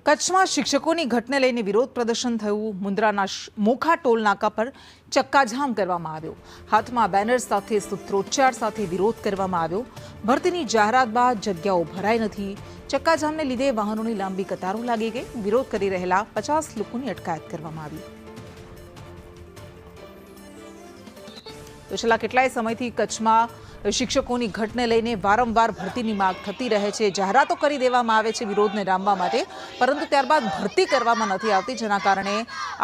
કચ્છમાં શિક્ષકોની ઘટને લઈને વિરોધ પ્રદર્શન થયું। મુન્દ્રાના મોખા ટોલ નાકા પર ચક્કાજામ કરવામાં આવ્યો। હાથમાં બેનર સાથે સૂત્રોચ્ચાર સાથે વિરોધ કરવામાં આવ્યો। ભરતીની જાહેરાત બાદ જગ્યાઓ ભરાઈ નથી। ચક્કાજામને લીધે વાહનોની લાંબી કતારો લાગી ગઈ। વિરોધ કરી રહેલા 50 લોકોની અટકાયત કરવામાં આવી। તો છેલ્લા કેટલાય સમયથી કચ્છમાં શિક્ષકોની ઘટને લઈને વારંવાર ભરતીની માંગ થતી રહે છે। જાહેરાતો કરી દેવામાં આવે છે વિરોધને ડામવા માટે, પરંતુ ત્યારબાદ ભરતી કરવામાં નથી આવતી, જેના કારણે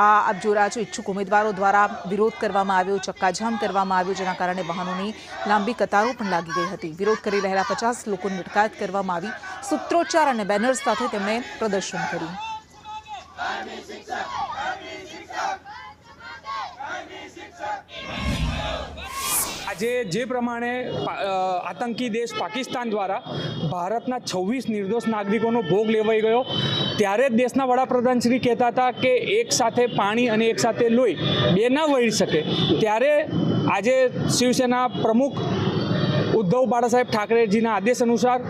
આપ જોઈ રહ્યા છો ઈચ્છુક ઉમેદવારો દ્વારા વિરોધ કરવામાં આવ્યો, ચક્કાજામ કરવામાં આવ્યો, જેના કારણે વાહનોની લાંબી કતારો પણ લાગી ગઈ હતી। વિરોધ કરી રહેલા 50 લોકોની અટકાયત કરવામાં આવી। સૂત્રોચ્ચાર અને બેનર્સ સાથે તેમણે પ્રદર્શન કર્યું। આજે જે પ્રમાણે આતંકી દેશ પાકિસ્તાન દ્વારા ભારતના 26 નિર્દોષ નાગરિકોનો ભોગ લેવાઈ ગયો, ત્યારે જ દેશના વડાપ્રધાન શ્રી કહેતા હતા કે એક સાથે પાણી અને એક સાથે લોહી બે ન વળી શકે। ત્યારે આજે શિવસેના પ્રમુખ ઉદ્ધવ બાળાસાહેબ ઠાકરેજીના આદેશ અનુસાર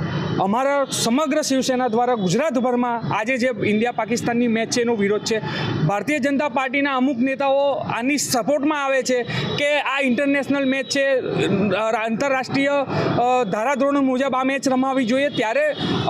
અમારા સમગ્ર શિવસેના દ્વારા ગુજરાતભરમાં આજે જે ઇન્ડિયા પાકિસ્તાનની મેચ છે એનો વિરોધ છે। ભારતીય જનતા પાર્ટીના અમુક નેતાઓ આની સપોર્ટમાં આવે છે કે આ ઇન્ટરનેશનલ મેચ છે, આંતરરાષ્ટ્રીય ધારાધોરણો મુજબ આ મેચ રમાવી જોઈએ। ત્યારે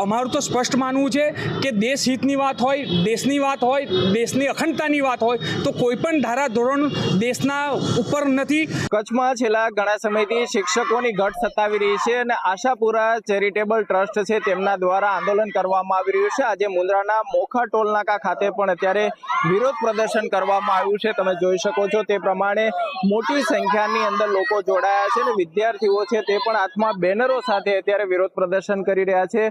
અમારું તો સ્પષ્ટ માનવું છે કે દેશ હિતની વાત હોય, દેશની વાત હોય, દેશની અખંડતાની વાત હોય તો કોઈ પણ ધારાધોરણ દેશના ઉપર નથી। કચ્છમાં છેલ્લા ઘણા સમયથી શિક્ષકોની ઘટ સતાવી રહી છે અને આશાપુરા ચેરિટેબલ ટ્રસ્ટ છે તેમના દ્વારા આંદોલન કરવામાં આવી રહ્યું છે। આજે મુન્દ્રાના મોખા ટોલ નાકા ખાતે પણ અત્યારે વિરોધ પ્રદર્શન કરવામાં આવ્યું છે। તમે જોઈ શકો છો તે પ્રમાણે મોટી સંખ્યાની અંદર લોકો જોડાયા છે અને વિદ્યાર્થીઓ છે તે પણ હાથમાં બેનરો સાથે અત્યારે વિરોધ પ્રદર્શન કરી રહ્યા છે।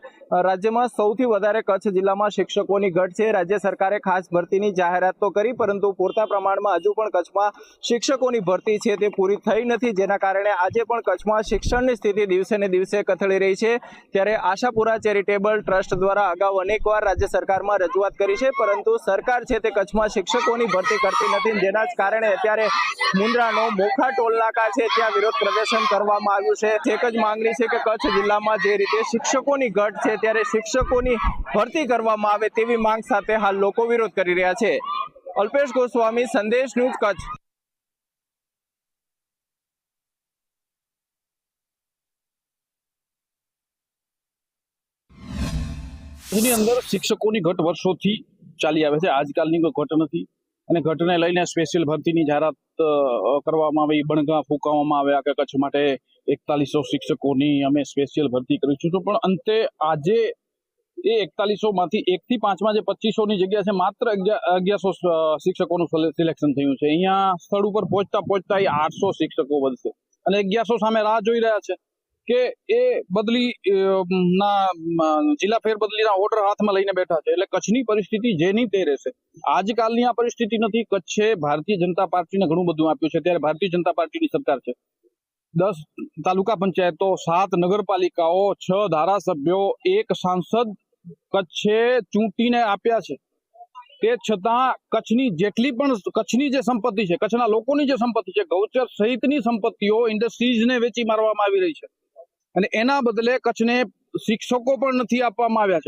રાજ્યમાં સૌથી વધારે કચ્છ જિલ્લામાં શિક્ષકોની ઘટ છે। રાજ્ય સરકારે ખાસ ભરતીની જાહેરાત તો કરી, પરંતુ પૂરતા પ્રમાણમાં હજુ પણ કચ્છમાં શિક્ષકોની ભરતી છે તે પૂરી થઈ નથી, જેના કારણે આજે પણ કચ્છમાં શિક્ષણની સ્થિતિ દિવસે ને દિવસે કથળી રહી છે। ત્યારે આશાપુરા ચેરિટેબલ ટ્રસ્ટ દ્વારા અગાઉ અનેકવાર રાજ્ય સરકારમાં રજૂઆત કરી છે, પરંતુ સરકાર છે તે કચ્છમાં શિક્ષકોની ભરતી કરતી નથી, જેના જ કારણે અત્યારે મુન્દ્રાનો મોખા ટોલ નાકા છે ત્યાં વિરોધ પ્રદર્શન કરવામાં આવ્યું છે। એક જ માંગણી છે કે કચ્છ જિલ્લામાં જે રીતે શિક્ષકોની ઘટ છે ત્યારે શિક્ષકોની ભરતી કરવામાં આવે તેવી માંગ સાથે હાલ લોકો વિરોધ કરી રહ્યા છે। અલ્પેશ ગોસ્વામી, સંદેશ ન્યૂઝ, કચ્છ। એની અંદર શિક્ષકોની ઘટ વર્ષોથી ચાલી આવે છે। આજકાલની કોઈ ઘટ નથી અને ઘટને લઈને સ્પેશિયલ ભરતીની જાહેરાત કરવામાં આવી, બણગા ફૂંકાવવામાં આવ્યા કે કચ્છ માટે 4100 શિક્ષકોની અમે સ્પેશિયલ ભરતી કરીશું, પણ અંતે આજે એ 4100 માંથી 1 થી 5માં જે 2500ની જગ્યા છે, માત્ર 1100 શિક્ષકોનું સિલેક્શન થયું છે। અહીંયા સ્થળ ઉપર પહોંચતા 800 શિક્ષકો વધશે અને 1100 સામે રાહ જોઈ રહ્યા છે કે એ બદલી ના જિલ્લા ફેરબદલીના ઓર્ડર હાથમાં લઈને બેઠા છે। એટલે કચ્છની પરિસ્થિતિ જેની તે રહેશે। આજકાલની આ પરિસ્થિતિ નથી। કચ્છે ભારતીય જનતા પાર્ટીને ઘણું બધું આપ્યું છે, ત્યારે ભારતીય જનતા પાર્ટીની સરકાર છે। 10 તાલુકા પંચાયતો, 7 નગરપાલિકાઓ, 6 ધારાસભ્યો, 1 સાંસદ કચ્છે ચૂંટીને આપ્યા છે। તે છતાં કચ્છની જેટલી પણ કચ્છની જે સંપત્તિ છે, કચ્છના લોકોની જે સંપત્તિ છે, ગૌચર સહિતની સંપત્તિઓ ઇન્ડસ્ટ્રીઝને વેચી મારવામાં આવી રહી છે અને એના બદલે કચ્છને શિક્ષકો પણ નથી આપવામાં આવ્યા છે।